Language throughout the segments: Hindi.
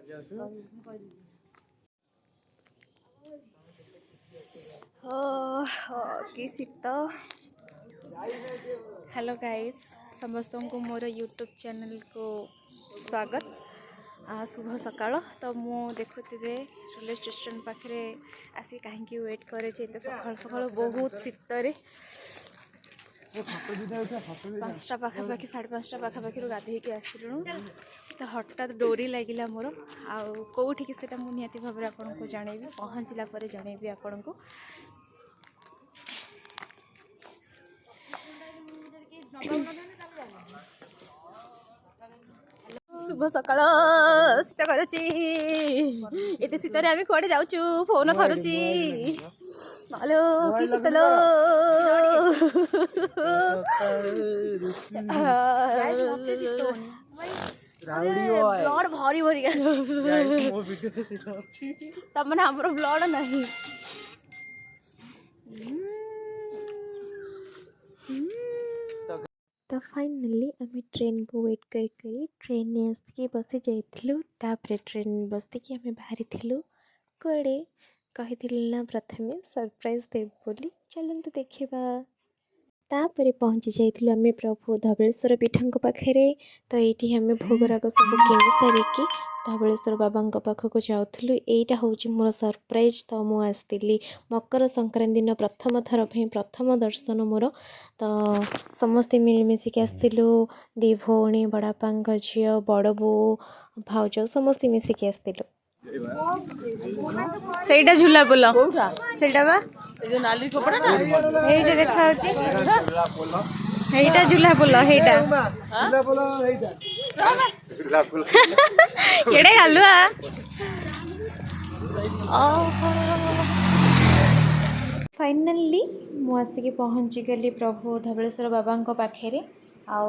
कि शीत। हेलो गाइस, समस्त को मोर यूट्यूब चैनल को स्वागत। शुभ सकाळ। तो मु देखुवे रेलवे स्टेशन पाखे आसी कहीं वेट करे सकाल सकाल बहुत शीतरे 5टा पाखापाखि 5:30 पाखापाखि गाधे आसलु। तो हठात डोरी लगिला मोर आउठी से निहती भाव आपन को जनइबी पहुँचला जनइबी आपण को। शुभ सकाळ। शीत करुची एते शीत आम कड़े जाऊँ फोन धरुची मालो कि शीतल ब्लड भरी भरी तब मैंने आमर ब्लड नहीं। तो फाइनली आम ट्रेन को वेट कर ट्रेन आसिक बसी जाइलु। ट्रेन बसिक आम बाहरी कड़े कही ना प्रथमे सरप्राइज देव बोली चलते देखा। तापर पहुँची जाइलु आम प्रभु धवलेश्वर पीठों पाखे। तो ये आम भोगराग सब किणी सारिकी धवलेश्वर बाबा पाखक जाऊँ। यहाँ हूँ मोर सरप्राइज। तो मुझे मकर संक्रांति दिन प्रथम थर प्रथम दर्शन मोर। तो समस्ते मिलमिशिक आसलु दी भौणी बड़ापा झी बड़ बो भाउज समस्ते मिसिक आसलु। सेटा झूला पोल सेटा बा जो नाली कपड़ा हे जे देखा होची हेटा झूला पोल हेटा झूला पोल हेटा झूला पोल केडे हलुआ फाइनली मु आसिक पहुँची गली प्रभु धवलेश्वर बाबा पाखे। आउ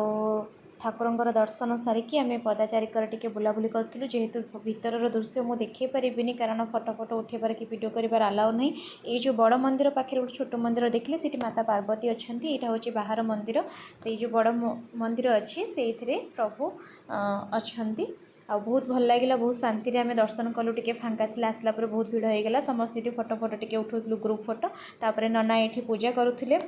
ठाकुरंकर दर्शन सारिकी आम पदाचारिकर टिके बुलाबुली करूँ। जेहेतु भीतर दृश्य मुझे देखी पारिनी कारण फटो फटो उठेबार कि वीडियो कर अलाउ नहीं। ये जो बड़ मंदिर पाखे गोटे छोट मंदिर देखले से माता पार्वती अच्छा। यहाँ हूँ बाहर मंदिर से जो बड़ मंदिर अच्छी से प्रभु अच्छा। आ बहुत भल लगे बहुत शांति आम दर्शन कलु। टिके फांका थी आसला बहुत भिड़ होगा समस्त फटो फटो टिके उठाऊँ ग्रुप फटो। तापर नना ये पूजा करुले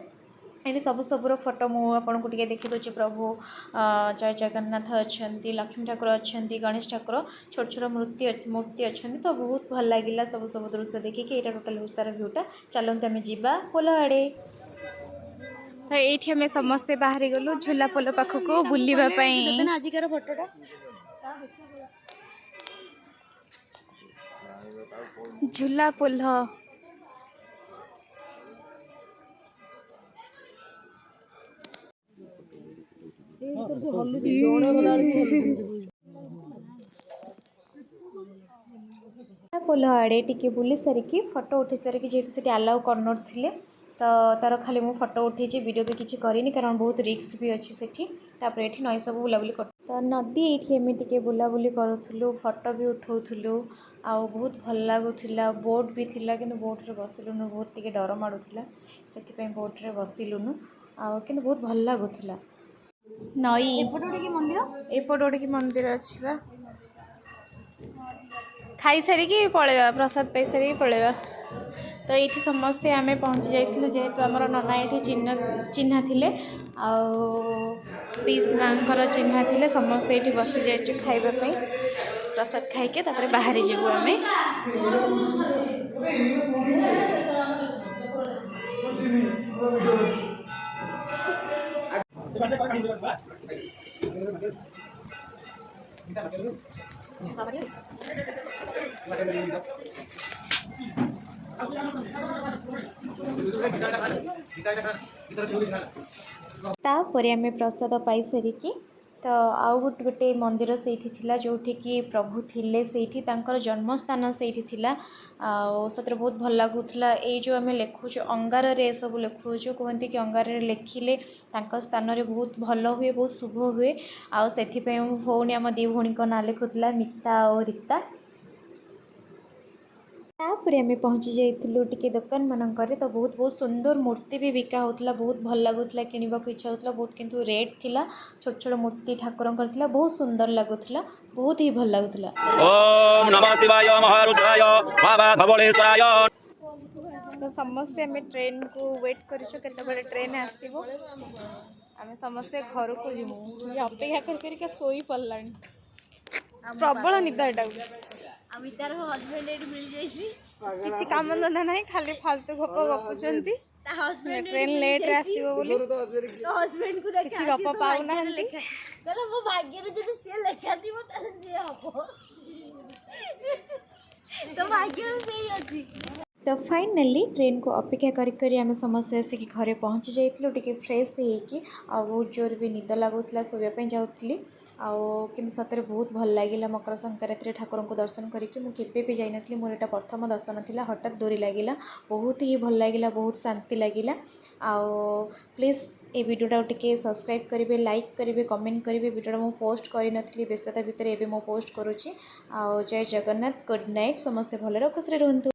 ये सब सबूर फोटो मुझे टे देखी दूसरी। प्रभु जय जगन्नाथ अच्छा लक्ष्मी ठाकुर अच्छा गणेश ठाकुर छोट छोट मूर्ति अच्छा। तो बहुत भल लगे सब सब दृश्य देखिए। यहाँ टोटाल हूँ तार भ्यूटा। चलते आम जा पोल आड़े। तो ये आम समस्ते बाहरी गलु झूला पोल पाखक बुलवाई। आजिकार फोटोटा झूला पोल पोल आड़े टिके बुली सारिकी फोटो उठे सारिकी जेहेतु से अलाउ करन थे। तो तार खाली मु फोटो उठे वीडियो भी किसी करनी कारण बहुत रिस्क भी अच्छी सेठी। तापर ये नई सब बुलाबुली कर तो नदी ये आम टे बुलाबुली करूँ फोटो भी उठाऊँ आउ बहुत भल लगुला। बोट भी थिला कि बोट्रे बसिलुनु बहुत टे डर मारूला से बोट्रे बसिलुनु कि बहुत भल लगुला। नई एपट गोटे कि मंदिर अच्छी खाई सारिकी पलैया प्रसाद पाई सारिकी पलैया। तो ये समस्ते आम पहुँची जाइलु जेहेतु आमर नना ये चिन्हा थिले पीस माँ चिन्हा थिले समस्ते ये बसी जाइए खाइबापी प्रसाद खाइके तापर बाहरी जीवु आम। तापर आम प्रसाद पाई सारिकी तो आउ गोटे मंदिर से जोठी कि प्रभु थिले से जन्मस्थान से सतरे बहुत भल लगुला। ये जो आम लिखुच अंगार सब लिखुचु कहते कि अंगार लिखिले स्थान में बहुत भल हुए बहुत शुभ हुए। आउ से भौणी आम दी भौणी ना लिखुला मिता और रीता। तापर आम पहुँची जाइलु टिके दुकान मानक तो बहुत बहुत सुंदर मूर्ति भी बिका होता बहुत भल लगुला कि इच्छा होता बहुत किंतु रेट थिला छोट छोट मूर्ति ठाकुर बहुत सुंदर लगुला बहुत ही भल लगुला। ओम नमः शिवाय महारुद्राय बाबा धवलेश्वराय। तो समस्ते आम ट्रेन को वेट कर ट्रेन आसो आम समस्ते घर को जीमु अपेक्षा कर शोई पड़ला प्रबल निद यहाँ किसी काम धंदा ना खाली फालतू गप गपुंट ट्रेन लेट रे आसीबो बोली हस्बैंड को किसी गप पाउना मो भाग्य रे जदी से लेखा दिबो ताले से हबो तो भाग्य से अछि। तो फाइनली ट्रेन को अपेक्षा करी आम समस्त आसिक घरे पहुँची जाइलु टिके फ्रेश होइकी आ बहुत जोर भी निद लगुला शोवाई जाऊँगी किंतु सतरे बहुत भल लगे मकर संक्रांति ठाकुर को दर्शन करके मुझे भी जाइनी मोर यहाँ प्रथम दर्शन था हठात डोरी लगिला बहुत ही भल लगे बहुत शांति लगिला प्लीज़ ये वीडियोटा टिके सब्सक्राइब करेंगे लाइक करेंगे कमेंट करेंगे वीडियोटा मुझे पोस्ट करी नथली व्यस्तता भितर एबे मो पोस्ट करुच्ची जय जगन्नाथ गुड नाइट समस्ते भलरे खुशी रुहतु।